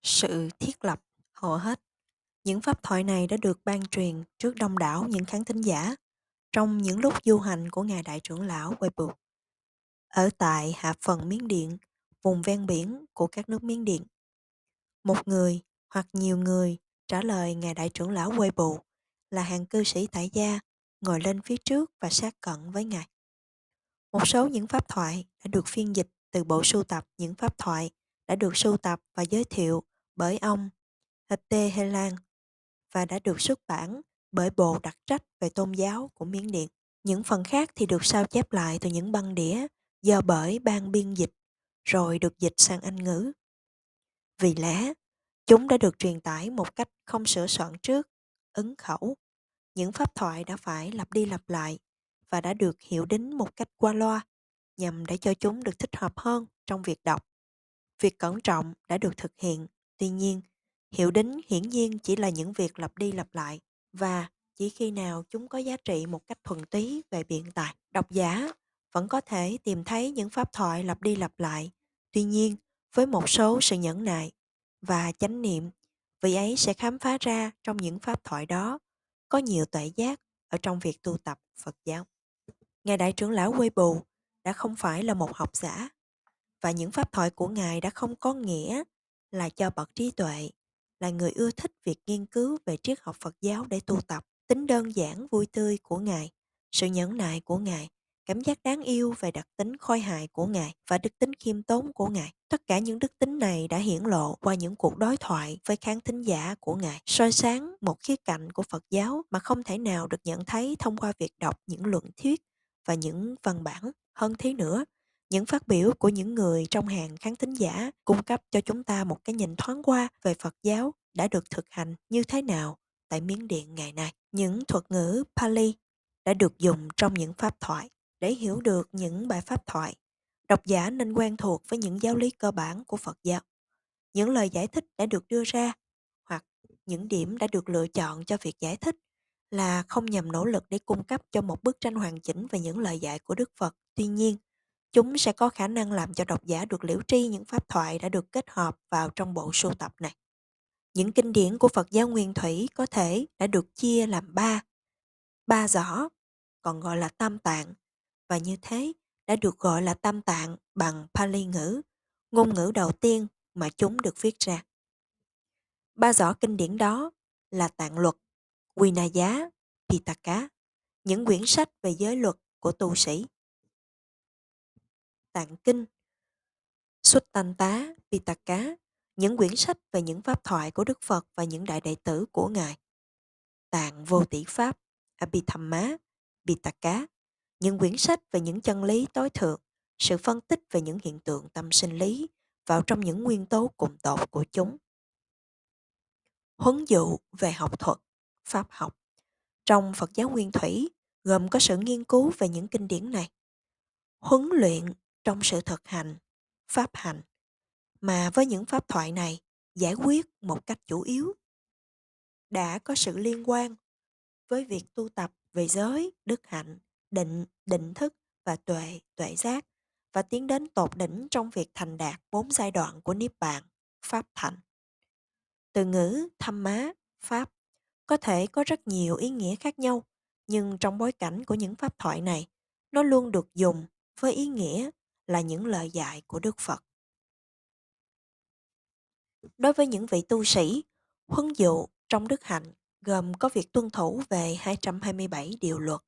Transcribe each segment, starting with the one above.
Sự thiết lập. Hầu hết những pháp thoại này đã được ban truyền trước đông đảo những khán thính giả trong những lúc du hành của ngài đại trưởng lão Weibo ở tại hạ phần Miến Điện, vùng ven biển của các nước Miến Điện. Một người hoặc nhiều người trả lời ngài đại trưởng lão Weibo là hàng cư sĩ tại gia ngồi lên phía trước và sát cận với ngài. Một số những pháp thoại đã được phiên dịch từ bộ sưu tập những pháp thoại đã được sưu tập và giới thiệu bởi ông Hete Helan và đã được xuất bản bởi Bộ Đặc trách về Tôn giáo của Miến Điện. Những phần khác thì được sao chép lại từ những băng đĩa do bởi ban biên dịch rồi được dịch sang Anh ngữ. Vì lẽ, chúng đã được truyền tải một cách không sửa soạn trước, ấn khẩu. Những pháp thoại đã phải lặp đi lặp lại và đã được hiệu đính một cách qua loa nhằm để cho chúng được thích hợp hơn trong việc đọc. Việc cẩn trọng đã được thực hiện, tuy nhiên, hiệu đính hiển nhiên chỉ là những việc lặp đi lặp lại và chỉ khi nào chúng có giá trị một cách thuần túy về biện tài. Độc giả vẫn có thể tìm thấy những pháp thoại lặp đi lặp lại, tuy nhiên với một số sự nhẫn nại và chánh niệm, vị ấy sẽ khám phá ra trong những pháp thoại đó có nhiều tuệ giác ở trong việc tu tập Phật giáo. Ngài Đại trưởng lão Weibo đã không phải là một học giả và những pháp thoại của Ngài đã không có nghĩa là cho bậc trí tuệ, là người ưa thích việc nghiên cứu về triết học Phật giáo để tu tập. Tính đơn giản vui tươi của Ngài, sự nhẫn nại của Ngài, cảm giác đáng yêu về đặc tính khôi hài của Ngài và đức tính khiêm tốn của Ngài. Tất cả những đức tính này đã hiển lộ qua những cuộc đối thoại với khán thính giả của Ngài, soi sáng một khía cạnh của Phật giáo mà không thể nào được nhận thấy thông qua việc đọc những luận thuyết và những văn bản. Hơn thế nữa, những phát biểu của những người trong hàng khán thính giả cung cấp cho chúng ta một cái nhìn thoáng qua về Phật giáo đã được thực hành như thế nào tại Miến Điện ngày nay. Những thuật ngữ Pali đã được dùng trong những pháp thoại. Để hiểu được những bài pháp thoại, độc giả nên quen thuộc với những giáo lý cơ bản của Phật giáo. Những lời giải thích đã được đưa ra hoặc những điểm đã được lựa chọn cho việc giải thích là không nhằm nỗ lực để cung cấp cho một bức tranh hoàn chỉnh về những lời dạy của Đức Phật. Tuy nhiên, chúng sẽ có khả năng làm cho độc giả được liễu tri những pháp thoại đã được kết hợp vào trong bộ sưu tập này. Những kinh điển của Phật giáo nguyên thủy có thể đã được chia làm ba giỏ, còn gọi là tam tạng, và như thế đã được gọi là tam tạng bằng Pali ngữ, ngôn ngữ đầu tiên mà chúng được viết ra. Ba giỏ kinh điển đó là Tạng luật, Vinaya, Pitaka, những quyển sách về giới luật của tu sĩ. Tạng kinh, Suttanta, Pitaka, những quyển sách về những pháp thoại của Đức Phật và những đại đệ tử của Ngài. Tạng vô tỷ pháp, Abhidhamma, Pitaka, những quyển sách về những chân lý tối thượng, sự phân tích về những hiện tượng tâm sinh lý vào trong những nguyên tố cùng tột của chúng. Huấn dụ về học thuật, pháp học. Trong Phật giáo nguyên thủy, gồm có sự nghiên cứu về những kinh điển này. Huấn luyện trong sự thực hành, pháp hành, mà với những pháp thoại này giải quyết một cách chủ yếu. Đã có sự liên quan với việc tu tập về giới, đức hạnh, định, định thức và tuệ, tuệ giác và tiến đến tột đỉnh trong việc thành đạt 4 giai đoạn của Niết Bàn, Pháp Thành. Từ ngữ thăm má, Pháp có thể có rất nhiều ý nghĩa khác nhau, nhưng trong bối cảnh của những pháp thoại này, nó luôn được dùng với ý nghĩa là những lời dạy của Đức Phật. Đối với những vị tu sĩ, huấn dụ trong đức hạnh gồm có việc tuân thủ về 227 điều luật.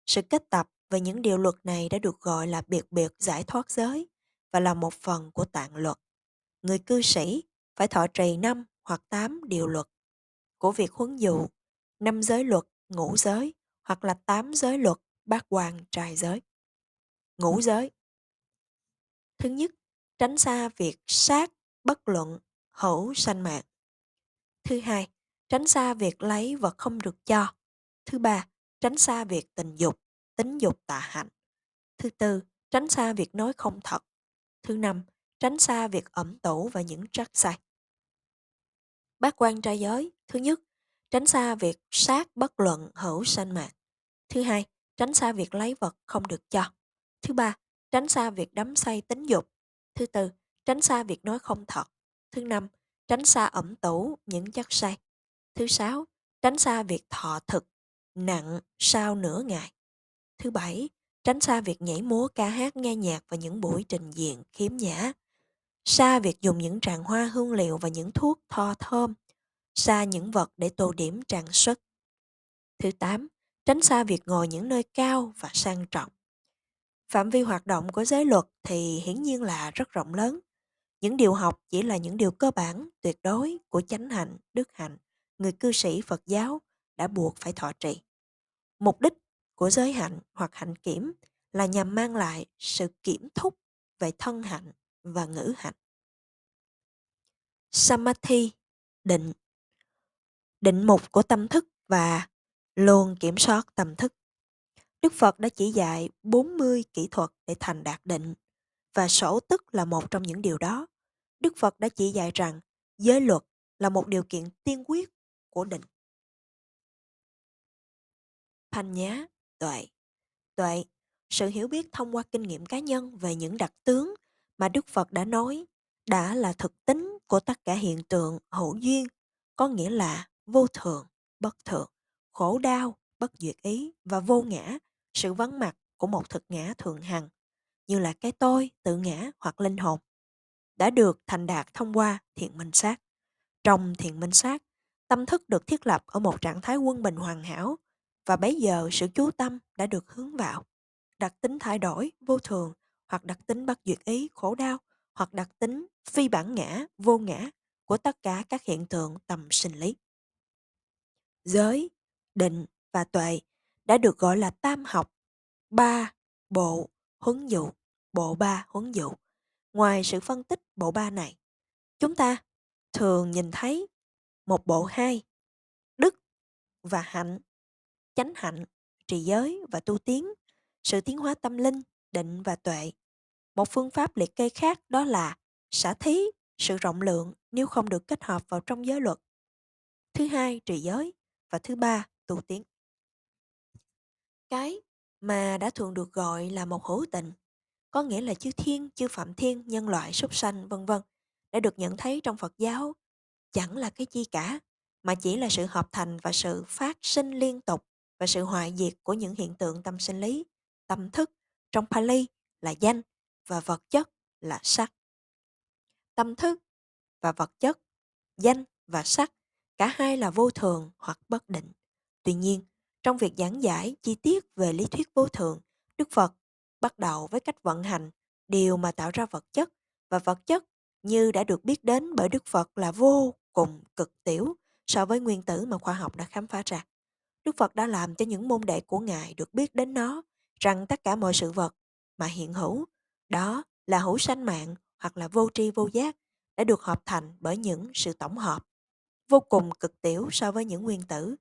Sự kết tập về những điều luật này đã được gọi là biệt biệt giải thoát giới và là một phần của tạng luật. Người cư sĩ phải thọ trì 5 hoặc 8 điều luật của việc huấn dụ, 5 giới luật, ngũ giới hoặc là 8 giới luật, bát quan trai giới. Ngũ giới. Thứ nhất, tránh xa việc sát, bất luận, hữu sanh mạng. Thứ hai, tránh xa việc lấy vật không được cho. Thứ ba, tránh xa việc tình dục, tính dục tà hạnh. Thứ tư, tránh xa việc nói không thật. Thứ năm, tránh xa việc ẩm tủ và những trắc sai. Bát quan trai giới. Thứ nhất, tránh xa việc sát bất luận hữu sanh mạng. Thứ hai, tránh xa việc lấy vật không được cho. Thứ ba, tránh xa việc đắm say tính dục. Thứ tư, tránh xa việc nói không thật. Thứ năm, tránh tránh xa ẩm tủ những chất say. Thứ sáu, tránh xa việc thọ thực nặng sau nửa ngày. Thứ bảy, tránh xa việc nhảy múa ca hát nghe nhạc và những buổi trình diễn khiếm nhã. Xa việc dùng những tràng hoa hương liệu và những thuốc thoa thơm. Xa những vật để tô điểm trang sức. Thứ tám, tránh xa việc ngồi những nơi cao và sang trọng. Phạm vi hoạt động của giới luật thì hiển nhiên là rất rộng lớn. Những điều học chỉ là những điều cơ bản, tuyệt đối của chánh hạnh, đức hạnh, người cư sĩ Phật giáo đã buộc phải thọ trì. Mục đích của giới hạnh hoặc hạnh kiểm là nhằm mang lại sự kiểm thúc về thân hạnh và ngữ hạnh. Samadhi, định, định mục của tâm thức và luôn kiểm soát tâm thức. Đức Phật đã chỉ dạy 40 kỹ thuật để thành đạt định và sổ tức là một trong những điều đó. Đức Phật đã chỉ dạy rằng giới luật là một điều kiện tiên quyết của định. Panya, tuệ. Tuệ, sự hiểu biết thông qua kinh nghiệm cá nhân về những đặc tướng mà Đức Phật đã nói đã là thực tính của tất cả hiện tượng hữu duyên, có nghĩa là vô thường, bất thường, khổ đau, bất duyệt ý và vô ngã, sự vắng mặt của một thực ngã thường hằng, như là cái tôi, tự ngã hoặc linh hồn, đã được thành đạt thông qua thiền minh sát. Trong thiền minh sát, tâm thức được thiết lập ở một trạng thái quân bình hoàn hảo và bấy giờ sự chú tâm đã được hướng vào. Đặc tính thay đổi, vô thường hoặc đặc tính bất duyệt ý, khổ đau hoặc đặc tính phi bản ngã, vô ngã của tất cả các hiện tượng tầm sinh lý. Giới, định và tuệ đã được gọi là tam học, ba bộ huấn dụ, bộ ba huấn dụ. Ngoài sự phân tích bộ ba này, chúng ta thường nhìn thấy một bộ hai, đức và hạnh, chánh hạnh, trì giới và tu tiến, sự tiến hóa tâm linh, định và tuệ. Một phương pháp liệt kê khác đó là xả thí, sự rộng lượng nếu không được kết hợp vào trong giới luật. Thứ hai, trì giới và thứ ba, tu tiến. Cái mà đã thường được gọi là một hữu tình, có nghĩa là chư thiên, chư phạm thiên, nhân loại, súc sanh, vân vân, đã được nhận thấy trong Phật giáo chẳng là cái chi cả, mà chỉ là sự hợp thành và sự phát sinh liên tục và sự hoại diệt của những hiện tượng tâm sinh lý, tâm thức, trong Pali là danh và vật chất là sắc. Tâm thức và vật chất, danh và sắc, cả hai là vô thường hoặc bất định. Tuy nhiên, trong việc giảng giải chi tiết về lý thuyết vô thường, Đức Phật bắt đầu với cách vận hành điều mà tạo ra vật chất, và vật chất như đã được biết đến bởi Đức Phật là vô cùng cực tiểu so với nguyên tử mà khoa học đã khám phá ra. Đức Phật đã làm cho những môn đệ của Ngài được biết đến nó, rằng tất cả mọi sự vật mà hiện hữu, đó là hữu sanh mạng hoặc là vô tri vô giác, đã được hợp thành bởi những sự tổng hợp vô cùng cực tiểu so với những nguyên tử.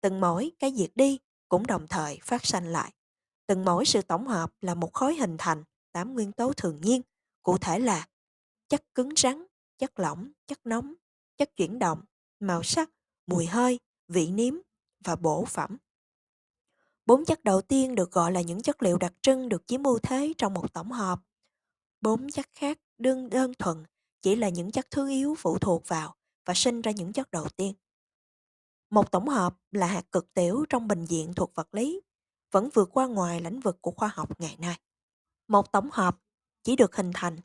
Từng mỗi cái diệt đi cũng đồng thời phát sanh lại. Từng mỗi sự tổng hợp là một khối hình thành 8 nguyên tố thường nhiên, cụ thể là chất cứng rắn, chất lỏng, chất nóng, chất chuyển động, màu sắc, mùi hơi, vị nếm và bổ phẩm. Bốn chất đầu tiên được gọi là những chất liệu đặc trưng được chiếm ưu thế trong một tổng hợp. Bốn chất khác đơn thuần chỉ là những chất thứ yếu phụ thuộc vào và sinh ra những chất đầu tiên. Một tổng hợp là hạt cực tiểu trong bình diện thuộc vật lý, vẫn vượt qua ngoài lĩnh vực của khoa học ngày nay. Một tổng hợp chỉ được hình thành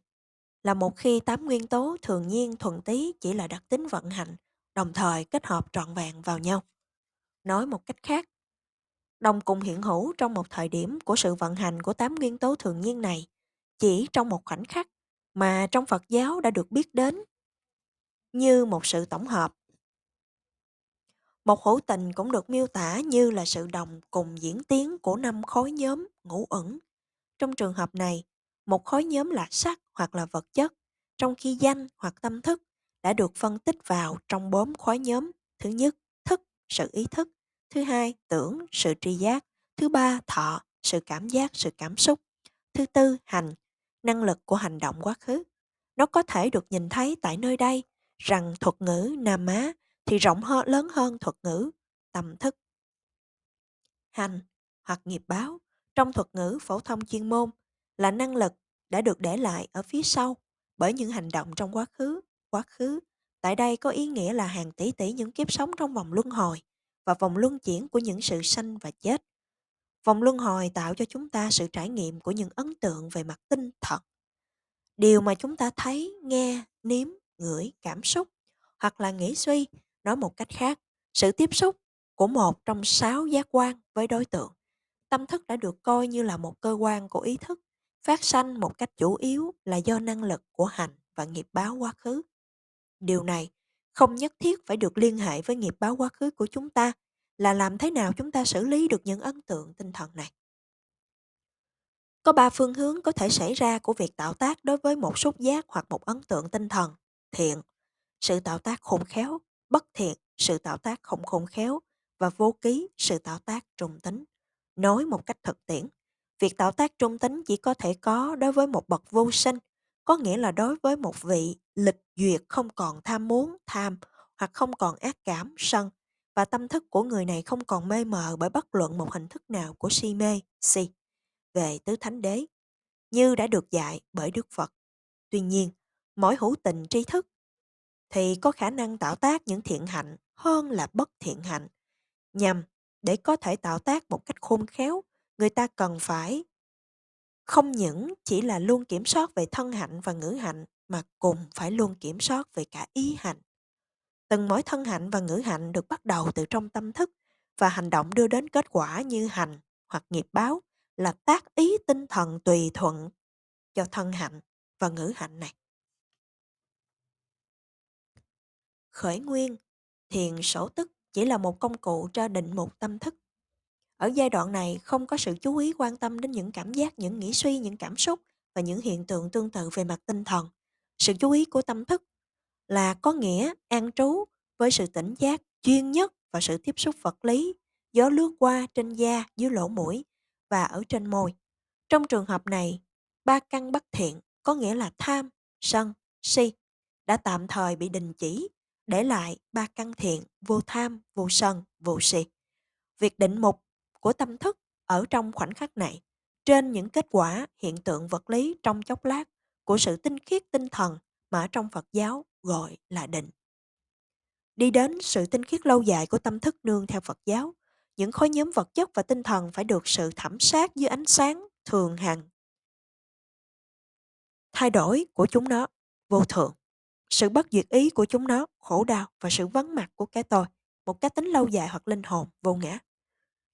là một khi 8 nguyên tố thường nhiên thuần túy chỉ là đặc tính vận hành, đồng thời kết hợp trọn vẹn vào nhau. Nói một cách khác, đồng cùng hiện hữu trong một thời điểm của sự vận hành của 8 nguyên tố thường nhiên này, chỉ trong một khoảnh khắc mà trong Phật giáo đã được biết đến như một sự tổng hợp. Một hữu tình cũng được miêu tả như là sự đồng cùng diễn tiến của 5 khối nhóm ngũ uẩn. Trong trường hợp này, một khối nhóm là sắc hoặc là vật chất, trong khi danh hoặc tâm thức đã được phân tích vào trong 4 khối nhóm. Thứ nhất, thức, sự ý thức. Thứ hai, tưởng, sự tri giác. Thứ ba, thọ, sự cảm giác, sự cảm xúc. Thứ tư, hành, năng lực của hành động quá khứ. Nó có thể được nhìn thấy tại nơi đây rằng thuật ngữ Nam Á thì rộng hơn lớn hơn thuật ngữ tâm thức. Hành hoặc nghiệp báo trong thuật ngữ phổ thông chuyên môn là năng lực đã được để lại ở phía sau bởi những hành động trong quá khứ Tại đây có ý nghĩa là hàng tỷ tỷ những kiếp sống trong vòng luân hồi và vòng luân chuyển của những sự sanh và chết. Vòng luân hồi tạo cho chúng ta sự trải nghiệm của những ấn tượng về mặt tinh thần. Điều mà chúng ta thấy, nghe, nếm, ngửi, cảm xúc hoặc là nghĩ suy, nói một cách khác, sự tiếp xúc của một trong 6 giác quan với đối tượng. Tâm thức đã được coi như là một cơ quan của ý thức, phát sanh một cách chủ yếu là do năng lực của hành và nghiệp báo quá khứ. Điều này không nhất thiết phải được liên hệ với nghiệp báo quá khứ của chúng ta, là làm thế nào chúng ta xử lý được những ấn tượng tinh thần này. Có 3 phương hướng có thể xảy ra của việc tạo tác đối với một xúc giác hoặc một ấn tượng tinh thần: thiện, sự tạo tác khôn khéo; bất thiện, sự tạo tác không khôn khéo; và vô ký, sự tạo tác trung tính. Nói một cách thực tiễn, việc tạo tác trung tính chỉ có thể có đối với một bậc vô sinh, có nghĩa là đối với một vị lịch duyệt không còn tham muốn, tham, hoặc không còn ác cảm, sân, và tâm thức của người này không còn mê mờ bởi bất luận một hình thức nào của si mê, si, về tứ thánh đế, như đã được dạy bởi Đức Phật. Tuy nhiên, mỗi hữu tình tri thức thì có khả năng tạo tác những thiện hạnh hơn là bất thiện hạnh. Nhằm để có thể tạo tác một cách khôn khéo, người ta cần phải không những chỉ là luôn kiểm soát về thân hạnh và ngữ hạnh, mà cùng phải luôn kiểm soát về cả ý hạnh. Từng mỗi thân hạnh và ngữ hạnh được bắt đầu từ trong tâm thức, và hành động đưa đến kết quả như hành hoặc nghiệp báo là tác ý tinh thần tùy thuận cho thân hạnh và ngữ hạnh này. Khởi nguyên, thiền sổ tức chỉ là một công cụ cho định mục tâm thức. Ở giai đoạn này không có sự chú ý quan tâm đến những cảm giác, những nghĩ suy, những cảm xúc và những hiện tượng tương tự về mặt tinh thần. Sự chú ý của tâm thức là có nghĩa an trú với sự tỉnh giác chuyên nhất và sự tiếp xúc vật lý, gió lướt qua trên da, dưới lỗ mũi và ở trên môi. Trong trường hợp này, 3 căn bất thiện, có nghĩa là tham, sân, si, đã tạm thời bị đình chỉ, để lại 3 căn thiện: vô tham, vô sân, vô si. Việc định mục của tâm thức ở trong khoảnh khắc này trên những kết quả hiện tượng vật lý trong chốc lát của sự tinh khiết tinh thần mà ở trong Phật giáo gọi là định. Đi đến sự tinh khiết lâu dài của tâm thức nương theo Phật giáo, những khối nhóm vật chất và tinh thần phải được sự thẩm sát dưới ánh sáng thường hằng thay đổi của chúng nó, vô thường, sự bất duyệt ý của chúng nó, khổ đau, và sự vắng mặt của cái tôi, một cá tính lâu dài hoặc linh hồn vô ngã.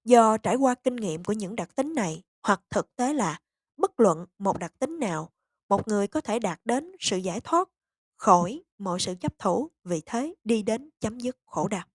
Do trải qua kinh nghiệm của những đặc tính này, hoặc thực tế là bất luận một đặc tính nào, một người có thể đạt đến sự giải thoát khỏi mọi sự chấp thủ, vì thế đi đến chấm dứt khổ đau.